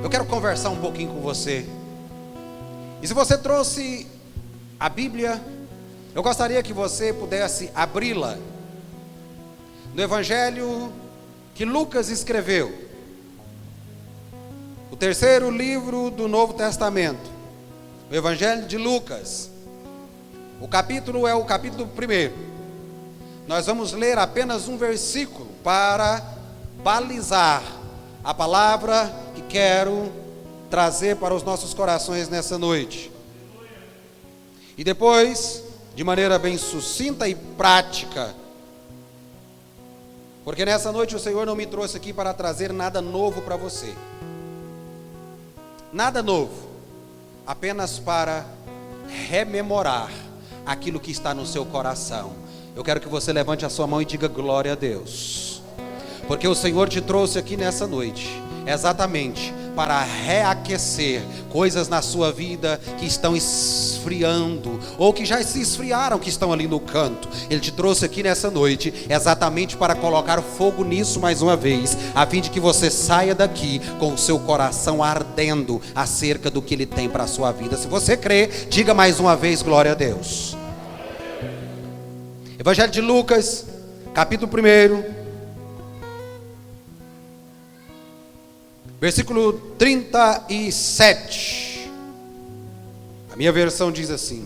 Eu quero conversar um pouquinho com você. E se você trouxe a Bíblia, eu gostaria que você pudesse abri-la no Evangelho que Lucas escreveu, o terceiro livro do Novo Testamento, o Evangelho de Lucas. O capítulo é o capítulo 1. Nós vamos ler apenas um versículo para balizar a palavra que quero trazer para os nossos corações nessa noite. E depois, de maneira bem sucinta e prática, porque nessa noite o Senhor não me trouxe aqui para trazer nada novo para você. Nada novo, apenas para rememorar aquilo que está no seu coração. Eu quero que você levante a sua mão e diga glória a Deus, porque o Senhor te trouxe aqui nessa noite exatamente para reaquecer coisas na sua vida que estão esfriando, ou que já se esfriaram, que estão ali no canto. Ele te trouxe aqui nessa noite exatamente para colocar fogo nisso mais uma vez, a fim de que você saia daqui com o seu coração ardendo acerca do que Ele tem para a sua vida. Se você crê, diga mais uma vez glória a Deus. Evangelho de Lucas, capítulo 1, versículo 37. A minha versão diz assim: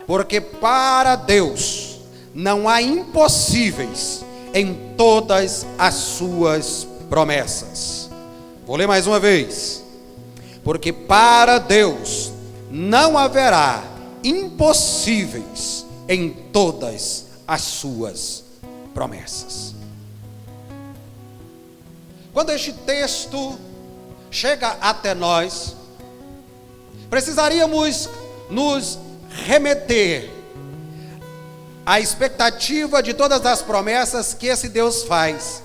porque para Deus não há impossíveis em todas as suas promessas. Vou ler mais uma vez. Porque para Deus não haverá impossíveis em todas as suas promessas. Quando este texto chega até nós, precisaríamos nos remeter à expectativa de todas as promessas que esse Deus faz.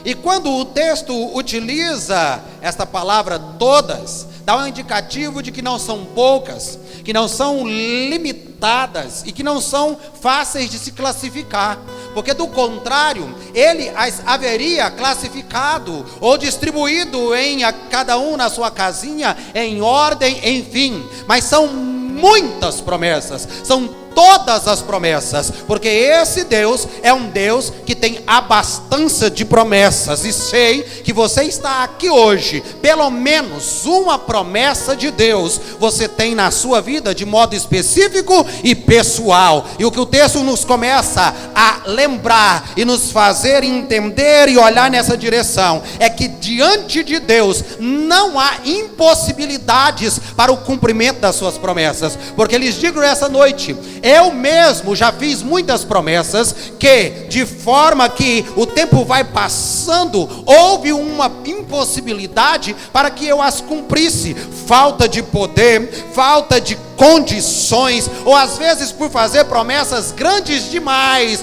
E quando o texto utiliza esta palavra todas, dá um indicativo de que não são poucas, que não são limitadas e que não são fáceis de se classificar, porque do contrário, ele as haveria classificado ou distribuído em cada um na sua casinha, em ordem, enfim. Mas são muitas promessas, são todas as promessas, porque esse Deus é um Deus que tem abastança de promessas. E sei que você está aqui hoje, pelo menos uma promessa de Deus você tem na sua vida de modo específico e pessoal. E o que o texto nos começa a lembrar e nos fazer entender e olhar nessa direção é que diante de Deus não há impossibilidades para o cumprimento das suas promessas. Porque lhes digo essa noite, eu mesmo já fiz muitas promessas que, de forma que o tempo vai passando, houve uma impossibilidade para que eu as cumprisse. Falta de poder, falta de condições, ou às vezes por fazer promessas grandes demais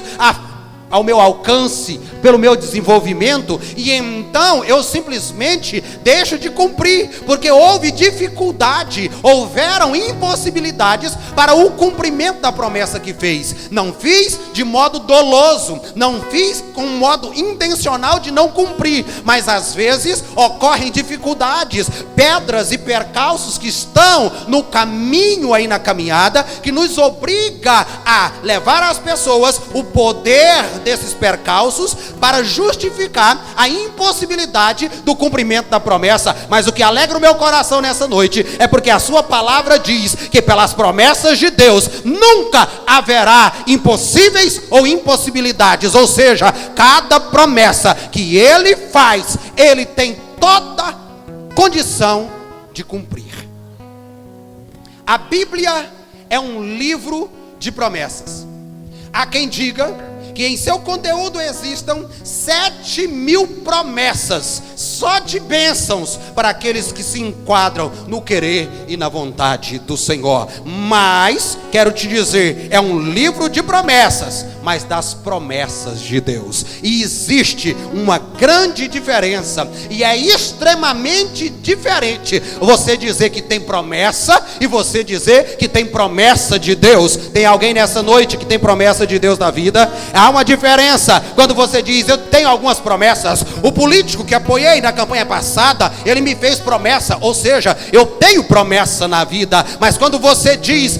ao meu alcance, pelo meu desenvolvimento, e então eu simplesmente deixo de cumprir, porque houve dificuldade, houveram impossibilidades para o cumprimento da promessa que fez. Não fiz de modo doloso, não fiz com modo intencional de não cumprir, mas às vezes ocorrem dificuldades, pedras e percalços que estão no caminho aí na caminhada, que nos obriga a levar às pessoas o poder desses percalços para justificar a impossibilidade do cumprimento da promessa. Mas o que alegra o meu coração nessa noite é porque a sua palavra diz que pelas promessas de Deus nunca haverá impossíveis ou impossibilidades. Ou seja, cada promessa que Ele faz, Ele tem toda condição de cumprir. A Bíblia é um livro de promessas. Há quem diga que em seu conteúdo existam 7.000 promessas, só de bênçãos para aqueles que se enquadram no querer e na vontade do Senhor. Mas, quero te dizer, é um livro de promessas, mas das promessas de Deus. E existe uma grande diferença, e é extremamente diferente você dizer que tem promessa e você dizer que tem promessa de Deus. Tem alguém nessa noite que tem promessa de Deus na vida? Há uma diferença quando você diz: eu tenho algumas promessas. O político que apoiei na campanha passada, ele me fez promessa, ou seja, eu tenho promessa na vida. Mas quando você diz: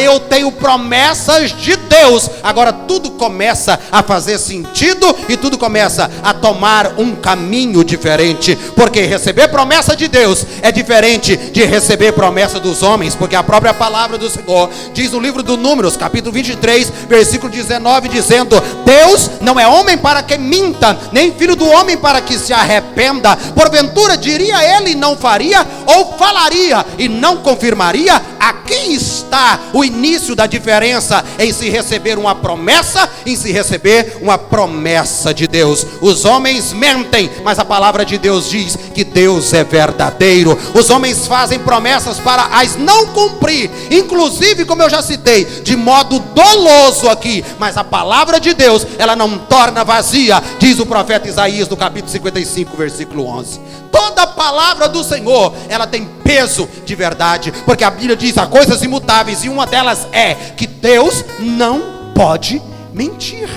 eu tenho promessas de Deus, agora tudo começa a fazer sentido e tudo começa a tomar um caminho diferente, porque receber promessa de Deus é diferente de receber promessa dos homens, porque a própria palavra do Senhor diz no livro do Números, capítulo 23, versículo 19, dizendo: Deus não é homem para que minta, nem filho do homem para que se arrependa. Porventura diria ele e não faria, ou falaria e não confirmaria? Aqui está o início da diferença em se receber uma promessa e em se receber uma promessa de Deus. Os homens mentem, mas a palavra de Deus diz que Deus é verdadeiro. Os homens fazem promessas para as não cumprir, inclusive, como eu já citei, de modo doloso aqui, mas a palavra de Deus, ela não torna vazia, diz o profeta Isaías no capítulo 55, versículo 11. Toda a palavra do Senhor, ela tem peso de verdade, porque a Bíblia diz: há coisas imutáveis, e uma delas é que Deus não pode mentir.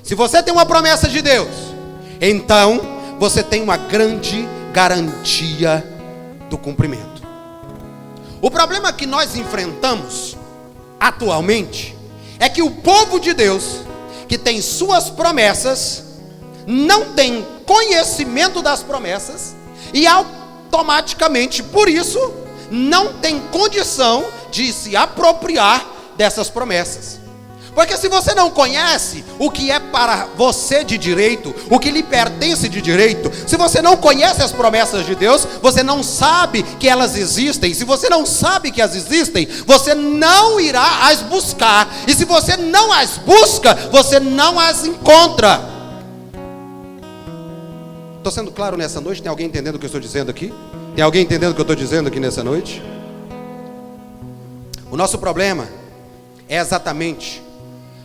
Se você tem uma promessa de Deus, então você tem uma grande garantia do cumprimento. O problema que nós enfrentamos atualmente é que o povo de Deus, que tem suas promessas, não tem conhecimento das promessas e automaticamente, por isso, não tem condição de se apropriar dessas promessas. Porque se você não conhece o que é para você de direito, o que lhe pertence de direito, se você não conhece as promessas de Deus, você não sabe que elas existem. Se você não sabe que elas existem, você não irá as buscar. E se você não as busca, você não as encontra. Estou sendo claro nessa noite? Tem alguém entendendo o que eu estou dizendo aqui? Tem alguém entendendo o que eu estou dizendo aqui nessa noite? O nosso problema é exatamente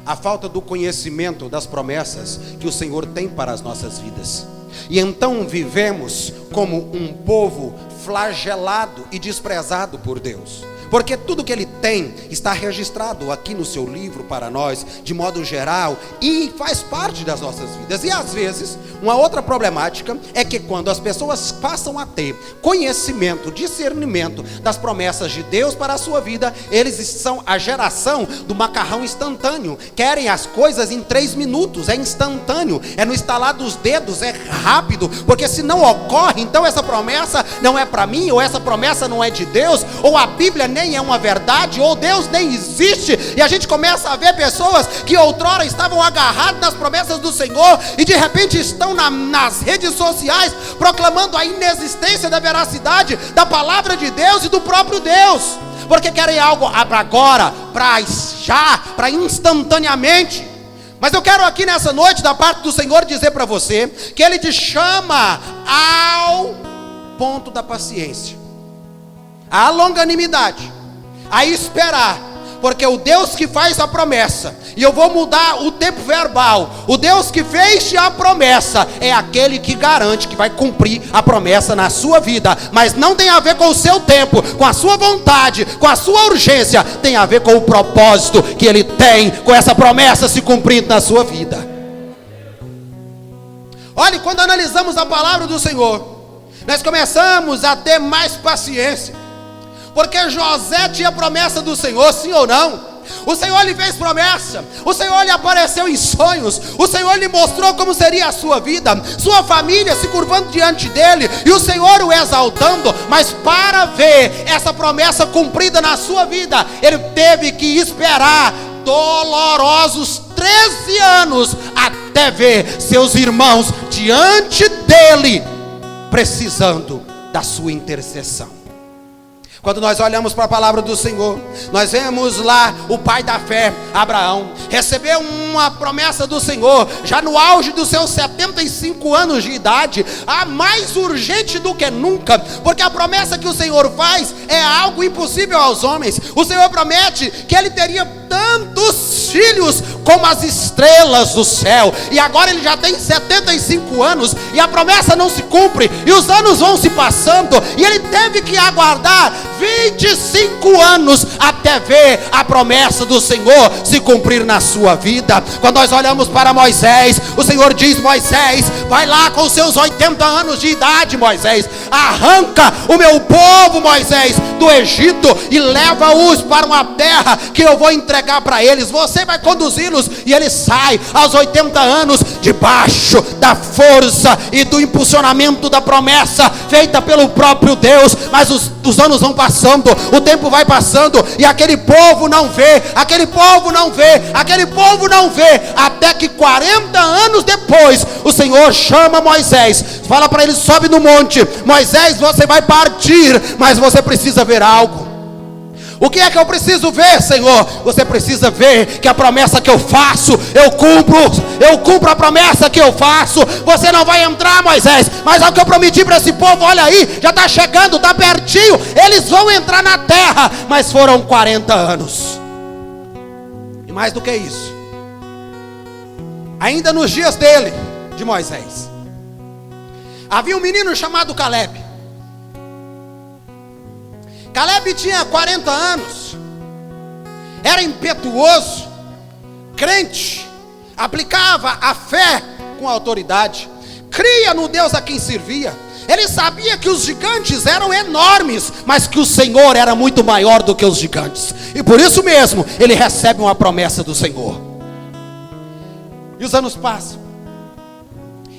a falta do conhecimento das promessas que o Senhor tem para as nossas vidas. E então vivemos como um povo flagelado e desprezado por Deus, porque tudo que Ele tem está registrado aqui no seu livro para nós, de modo geral, e faz parte das nossas vidas. E às vezes, uma outra problemática é que quando as pessoas passam a ter conhecimento, discernimento das promessas de Deus para a sua vida, eles são a geração do macarrão instantâneo, querem as coisas em 3 minutos, é instantâneo, é no estalar dos dedos, é rápido, porque se não ocorre, então essa promessa não é para mim, ou essa promessa não é de Deus, ou a Bíblia nem é uma verdade, ou Deus nem existe. E a gente começa a ver pessoas que outrora estavam agarradas nas promessas do Senhor e de repente estão nas redes sociais proclamando a inexistência da veracidade da palavra de Deus e do próprio Deus, porque querem algo agora, para já, para instantaneamente. Mas eu quero aqui nessa noite, da parte do Senhor, dizer para você que Ele te chama ao ponto da paciência, à longanimidade, a esperar, porque o Deus que faz a promessa, e eu vou mudar o tempo verbal, o Deus que fez a promessa é aquele que garante que vai cumprir a promessa na sua vida. Mas não tem a ver com o seu tempo, com a sua vontade, com a sua urgência, tem a ver com o propósito que Ele tem com essa promessa se cumprindo na sua vida. Olha, quando analisamos a palavra do Senhor, nós começamos a ter mais paciência, porque José tinha promessa do Senhor, sim ou não? O Senhor lhe fez promessa, o Senhor lhe apareceu em sonhos, o Senhor lhe mostrou como seria a sua vida, sua família se curvando diante dele, e o Senhor o exaltando. Mas para ver essa promessa cumprida na sua vida, ele teve que esperar dolorosos 13 anos, até ver seus irmãos diante dele, precisando da sua intercessão. Quando nós olhamos para a palavra do Senhor, nós vemos lá o pai da fé, Abraão, recebeu uma promessa do Senhor, já no auge dos seus 75 anos de idade, a mais urgente do que nunca, porque a promessa que o Senhor faz é algo impossível aos homens. O Senhor promete que ele teria tantos filhos como as estrelas do céu. E agora ele já tem 75 anos e a promessa não se cumpre, e os anos vão se passando, e ele teve que aguardar 25 anos até ver a promessa do Senhor se cumprir na sua vida. Quando nós olhamos para Moisés, o Senhor diz: Moisés, vai lá com os seus 80 anos de idade, Moisés, arranca o meu povo, Moisés, do Egito e leva-os para uma terra que eu vou entregar para eles. Você vai conduzi-los. E ele sai aos 80 anos, debaixo da força e do impulsionamento da promessa feita pelo próprio Deus. Mas os anos vão passando, o tempo vai passando, e aquele povo não vê, aquele povo não vê, aquele povo não vê, até que 40 anos depois, o Senhor chama Moisés, fala para ele: sobe no monte, Moisés, você vai partir, mas você precisa ver algo. O que é que eu preciso ver, Senhor? Você precisa ver que a promessa que eu faço, eu cumpro a promessa que eu faço. Você não vai entrar, Moisés, mas é o que eu prometi para esse povo. Olha aí, já está chegando, está pertinho, eles vão entrar na terra. Mas foram 40 anos. E mais do que isso, ainda nos dias dele, de Moisés, havia um menino chamado Caleb. Caleb tinha 40 anos, era impetuoso, crente, aplicava a fé com autoridade, cria no Deus a quem servia. Ele sabia que os gigantes eram enormes, mas que o Senhor era muito maior do que os gigantes, e por isso mesmo ele recebe uma promessa do Senhor. E os anos passam,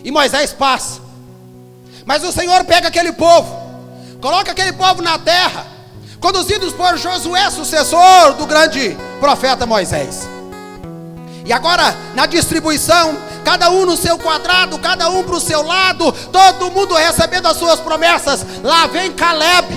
e Moisés passa, mas o Senhor pega aquele povo, coloca aquele povo na terra, conduzidos por Josué, sucessor do grande profeta Moisés. E agora, na distribuição, cada um no seu quadrado, cada um para o seu lado, todo mundo recebendo as suas promessas. Lá vem Caleb,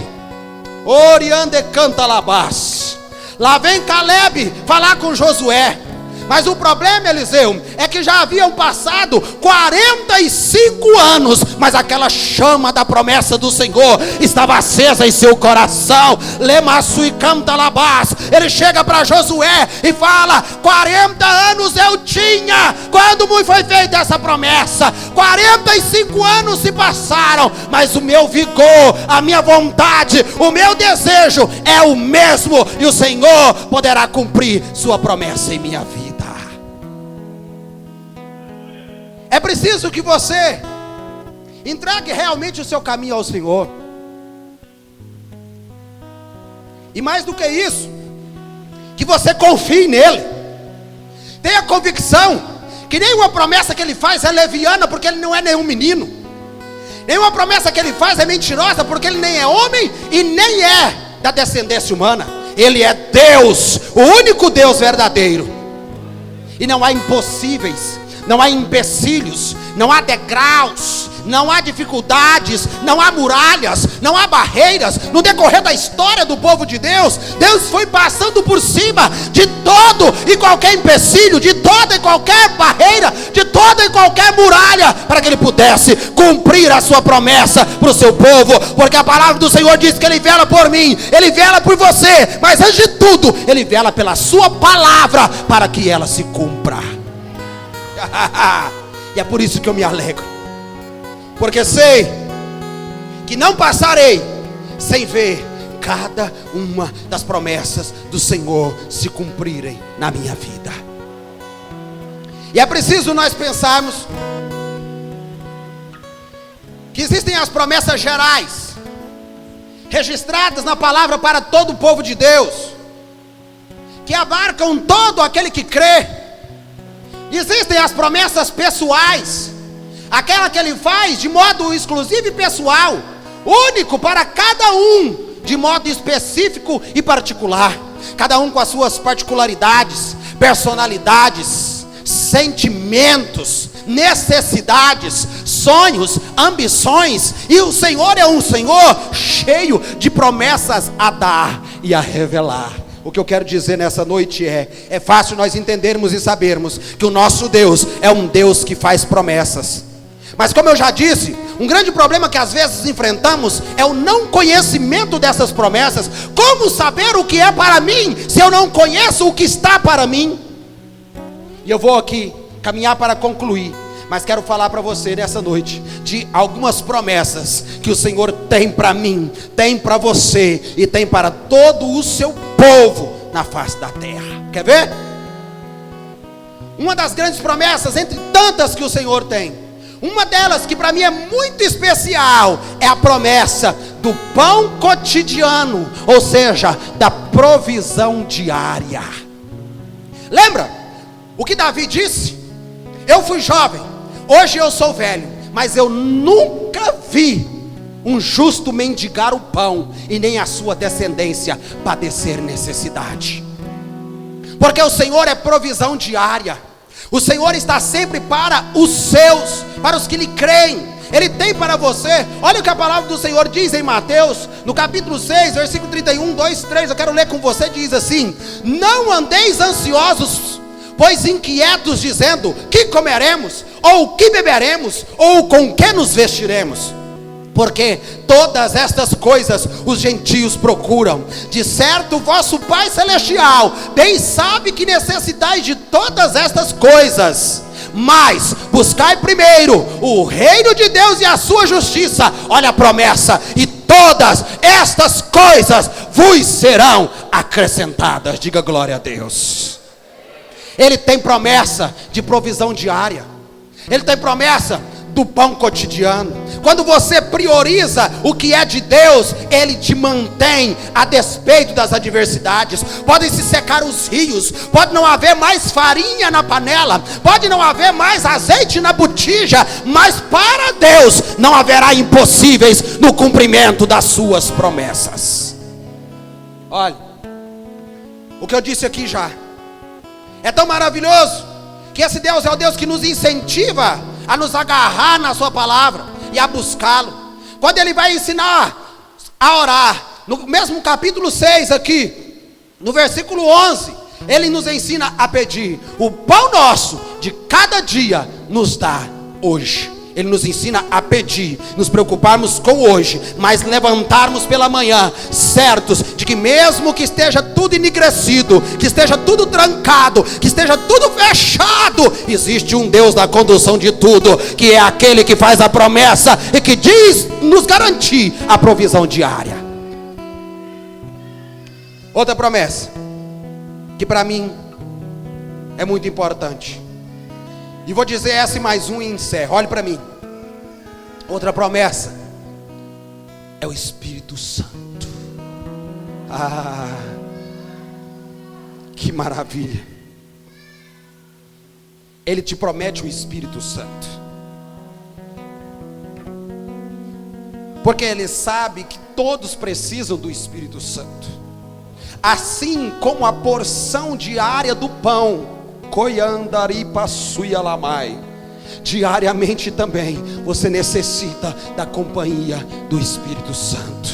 Oriande canta labás. Lá vem Caleb falar com Josué. Mas o problema, Eliseu, é que já haviam passado 45 anos, mas aquela chama da promessa do Senhor estava acesa em seu coração. Lemaçu e canta labás. Ele chega para Josué e fala: 40 anos eu tinha quando me foi feita essa promessa. 45 anos se passaram, mas o meu vigor, a minha vontade, o meu desejo é o mesmo, e o Senhor poderá cumprir sua promessa em minha vida. É preciso que você entregue realmente o seu caminho ao Senhor. E mais do que isso, que você confie nele. Tenha convicção que nenhuma promessa que ele faz é leviana, porque ele não é nenhum menino. Nenhuma promessa que ele faz é mentirosa, porque ele nem é homem e nem é da descendência humana. Ele é Deus, o único Deus verdadeiro. E não há impossíveis, não há empecilhos, não há degraus, não há dificuldades, não há muralhas, não há barreiras. No decorrer da história do povo de Deus, Deus foi passando por cima de todo e qualquer empecilho, de toda e qualquer barreira, de toda e qualquer muralha, para que ele pudesse cumprir a sua promessa para o seu povo. Porque a palavra do Senhor diz que ele vela por mim, ele vela por você, mas antes de tudo, ele vela pela sua palavra, para que ela se cumpra. E é por isso que eu me alegro, porque sei que não passarei sem ver cada uma das promessas do Senhor se cumprirem na minha vida. E é preciso nós pensarmos que existem as promessas gerais, registradas na palavra para todo o povo de Deus, que abarcam todo aquele que crê. Existem as promessas pessoais, aquela que ele faz de modo exclusivo e pessoal, único para cada um, de modo específico e particular, cada um com as suas particularidades, personalidades, sentimentos, necessidades, sonhos, ambições. E o Senhor é um Senhor cheio de promessas a dar e a revelar. O que eu quero dizer nessa noite é fácil nós entendermos e sabermos que o nosso Deus é um Deus que faz promessas. Mas como eu já disse, um grande problema que às vezes enfrentamos é o não conhecimento dessas promessas. Como saber o que é para mim, se eu não conheço o que está para mim? E eu vou aqui caminhar para concluir, mas quero falar para você nessa noite de algumas promessas que o Senhor tem para mim, tem para você e tem para todo o seu povo na face da terra. Quer ver? Uma das grandes promessas, entre tantas que o Senhor tem, uma delas que para mim é muito especial, é a promessa do pão cotidiano, ou seja, da provisão diária. Lembra o que Davi disse? Eu fui jovem, hoje eu sou velho, mas eu nunca vi um justo mendigar o pão, e nem a sua descendência padecer necessidade. Porque o Senhor é provisão diária. O Senhor está sempre para os seus, para os que lhe creem. Ele tem para você. Olha o que a palavra do Senhor diz em Mateus, no capítulo 6, versículo 31, 2, 3. Eu quero ler com você. Diz assim: não andeis ansiosos, pois inquietos, dizendo: que comeremos? Ou que beberemos? Ou com que nos vestiremos? Porque todas estas coisas os gentios procuram. De certo, vosso Pai Celestial bem sabe que necessitais de todas estas coisas. Mas buscai primeiro o reino de Deus e a sua justiça. Olha a promessa: e todas estas coisas vos serão acrescentadas. Diga glória a Deus. Ele tem promessa de provisão diária. Ele tem promessa do pão cotidiano. Quando você prioriza o que é de Deus, Ele te mantém a despeito das adversidades. Podem se secar os rios, pode não haver mais farinha na panela, pode não haver mais azeite na botija, mas para Deus não haverá impossíveis no cumprimento das suas promessas. Olha, o que eu disse aqui já é tão maravilhoso, que esse Deus é o Deus que nos incentiva a nos agarrar na sua palavra e a buscá-lo. Quando ele vai ensinar a orar, no mesmo capítulo 6 aqui, no versículo 11, ele nos ensina a pedir: o pão nosso de cada dia nos dá hoje. Ele nos ensina a pedir, nos preocuparmos com hoje, mas levantarmos pela manhã, certos de que mesmo que esteja tudo enegrecido, que esteja tudo trancado, que esteja tudo fechado, existe um Deus da condução de tudo, que é aquele que faz a promessa e que diz nos garantir a provisão diária. Outra promessa, que para mim é muito importante, e vou dizer essa e mais um e encerro. Olhe para mim. Outra promessa é o Espírito Santo. Ah, que maravilha. Ele te promete o Espírito Santo, porque ele sabe que todos precisam do Espírito Santo. Assim como a porção diária do pão, diariamente também você necessita da companhia do Espírito Santo.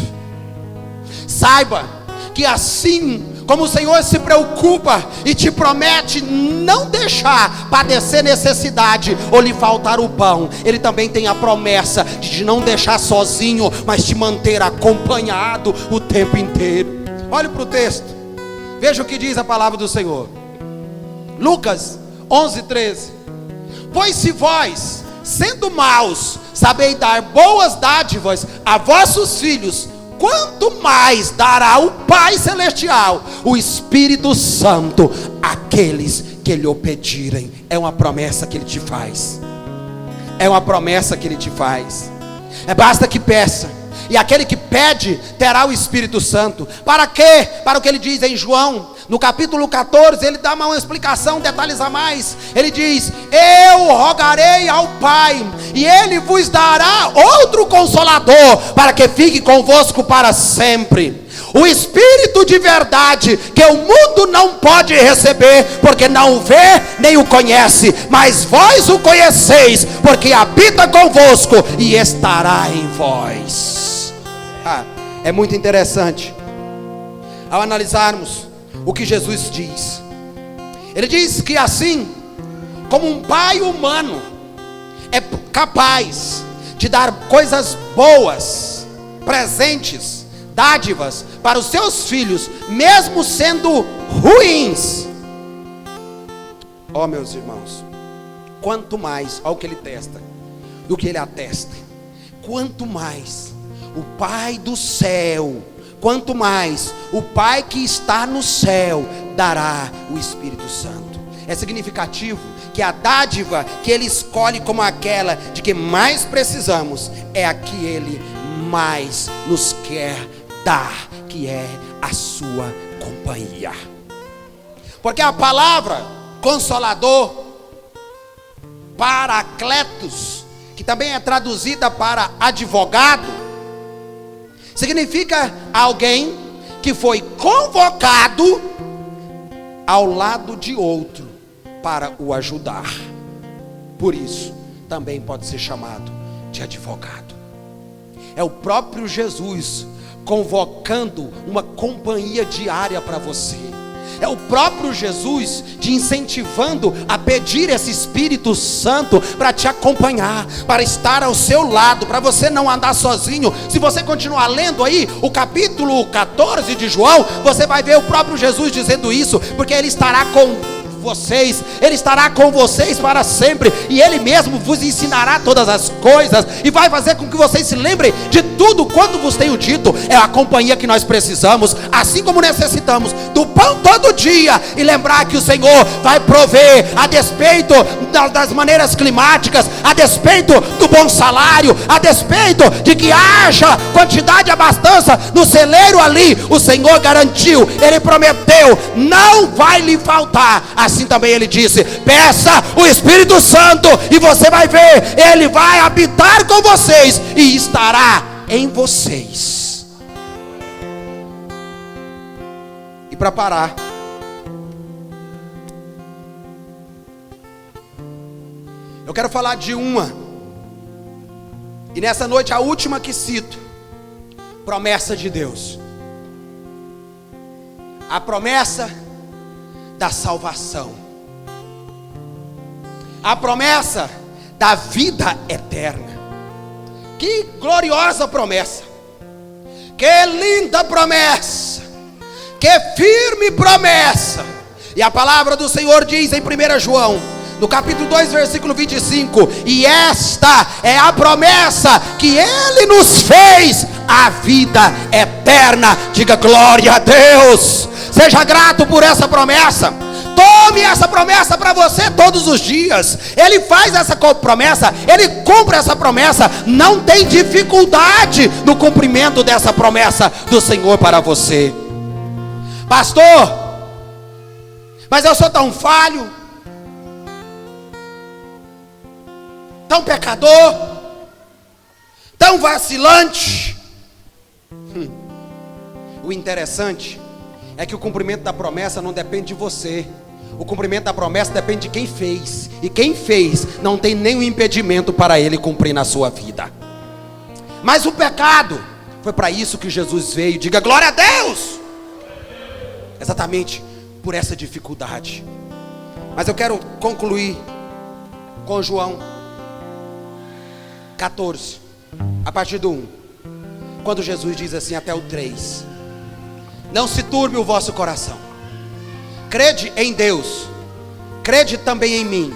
Saiba que assim como o Senhor se preocupa e te promete não deixar padecer necessidade ou lhe faltar o pão, Ele também tem a promessa de te não deixar sozinho, mas te manter acompanhado o tempo inteiro. Olhe para o texto, veja o que diz a palavra do Senhor. Lucas 11:13. Pois se vós, sendo maus, sabeis dar boas dádivas a vossos filhos, quanto mais dará o Pai Celestial o Espírito Santo àqueles que lhe o pedirem. É uma promessa que Ele te faz. É uma promessa que Ele te faz. Basta que peça. E aquele que pede terá o Espírito Santo. Para quê? Para o que ele diz em João, no capítulo 14, ele dá uma explicação, detalhes a mais. Ele diz: eu rogarei ao Pai, e Ele vos dará outro Consolador, para que fique convosco para sempre. O Espírito de verdade, que o mundo não pode receber, porque não o vê nem o conhece, mas vós o conheceis, porque habita convosco e estará em vós. É muito interessante ao analisarmos o que Jesus diz. Ele diz que assim como um pai humano é capaz de dar coisas boas, presentes, dádivas para os seus filhos, mesmo sendo ruins, Ó, meus irmãos, quanto mais, olha o que ele testa, do que ele atesta, quanto mais o Pai do céu, quanto mais o Pai que está no céu dará o Espírito Santo. É significativo que a dádiva que ele escolhe como aquela de que mais precisamos é a que ele mais nos quer dar, que é a sua companhia. Porque a palavra Consolador, Paracletos, que também é traduzida para advogado, significa alguém que foi convocado ao lado de outro para o ajudar. Por isso, também pode ser chamado de advogado. É o próprio Jesus convocando uma companhia diária para você. É o próprio Jesus te incentivando a pedir esse Espírito Santo para te acompanhar, para estar ao seu lado, para você não andar sozinho. Se você continuar lendo aí o capítulo 14 de João, você vai ver o próprio Jesus dizendo isso, porque Ele estará com vocês, Ele estará com vocês para sempre, e Ele mesmo vos ensinará todas as coisas, e vai fazer com que vocês se lembrem de tudo quanto vos tenho dito. É a companhia que nós precisamos, assim como necessitamos do pão todo dia, e lembrar que o Senhor vai prover, a despeito das maneiras climáticas, a despeito do bom salário, a despeito de que haja quantidade e abastança no celeiro ali. O Senhor garantiu, Ele prometeu, não vai lhe faltar. Assim também Ele disse: peça o Espírito Santo e você vai ver, Ele vai habitar com vocês e estará em vocês. E para parar, eu quero falar de uma, e nessa noite a última que cito, promessa de Deus. A promessa da salvação, a promessa da vida eterna. Que gloriosa promessa, que linda promessa, que firme promessa. E a palavra do Senhor diz em 1 João, no capítulo 2, versículo 25: e esta é a promessa que Ele nos fez, a vida eterna. Diga glória a Deus. Seja grato por essa promessa. Tome essa promessa para você todos os dias. Ele faz essa promessa, Ele cumpre essa promessa. Não tem dificuldade no cumprimento dessa promessa do Senhor para você. Pastor, mas eu sou tão falho, tão pecador, tão vacilante. O interessante é que o cumprimento da promessa não depende de você. O cumprimento da promessa depende de quem fez. E quem fez não tem nenhum impedimento para ele cumprir na sua vida. Mas o pecado, foi para isso que Jesus veio. Diga glória a Deus. Exatamente por essa dificuldade. Mas eu quero concluir com João 14, a partir do 1. Quando Jesus diz assim até o 3: não se turbe o vosso coração. Crede em Deus, crede também em mim.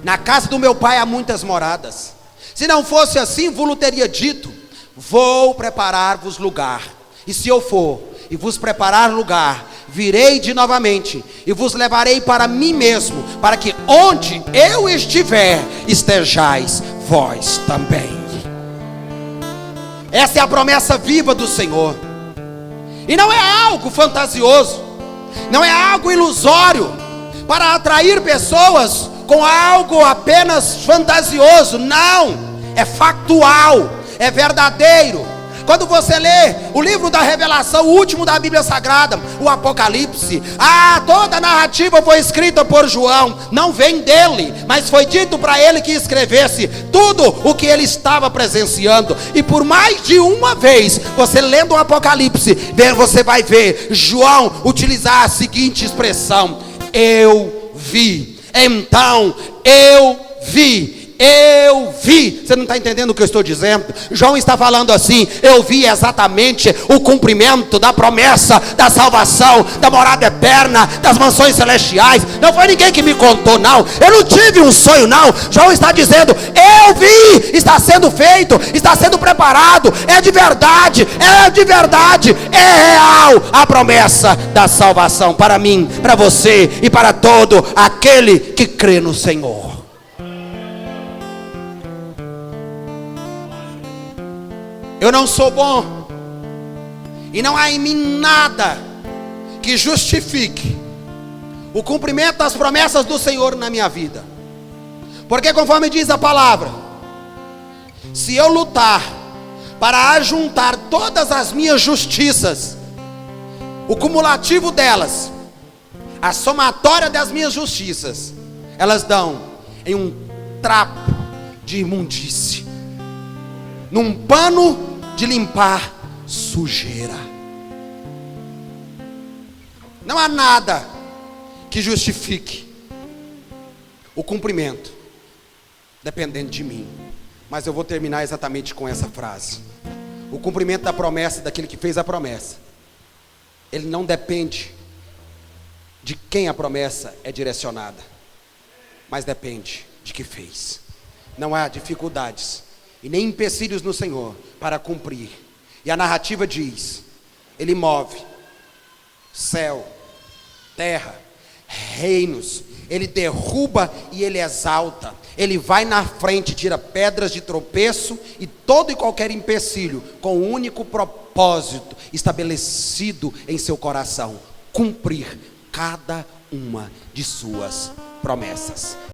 Na casa do meu Pai há muitas moradas. Se não fosse assim, vos teria dito: vou preparar-vos lugar. E se eu for e vos preparar lugar, virei de novamente e vos levarei para mim mesmo, para que onde eu estiver, estejais vós também. Essa é a promessa viva do Senhor. E não é algo fantasioso, não é algo ilusório para atrair pessoas com algo apenas fantasioso. Não, é factual, é verdadeiro. Quando você lê o livro da Revelação, o último da Bíblia Sagrada, o Apocalipse, toda a narrativa foi escrita por João. Não vem dele, mas foi dito para ele que escrevesse tudo o que ele estava presenciando. E por mais de uma vez, você lendo o Apocalipse, você vai ver João utilizar a seguinte expressão: eu vi, então eu vi, Eu vi. Você não está entendendo o que eu estou dizendo? João está falando assim: eu vi exatamente o cumprimento da promessa da salvação, da morada eterna, das mansões celestiais. Não foi ninguém que me contou, não. Eu não tive um sonho, não. João está dizendo: eu vi, está sendo feito, está sendo preparado. É de verdade, é real a promessa da salvação para mim, para você e para todo aquele que crê no Senhor. Eu não sou bom, e não há em mim nada que justifique o cumprimento das promessas do Senhor na minha vida. Porque conforme diz a palavra, se eu lutar para ajuntar todas as minhas justiças, o cumulativo delas, a somatória das minhas justiças, elas dão em um trapo de imundície, num pano de limpar sujeira. Não há nada que justifique o cumprimento dependendo de mim. Mas eu vou terminar exatamente com essa frase: o cumprimento da promessa daquele que fez a promessa, ele não depende de quem a promessa é direcionada, mas depende de que fez. Não há dificuldades e nem empecilhos no Senhor para cumprir. E a narrativa diz: Ele move céu, terra, reinos. Ele derruba e Ele exalta. Ele vai na frente, tira pedras de tropeço e todo e qualquer empecilho, com o único propósito estabelecido em seu coração: cumprir cada uma de suas promessas.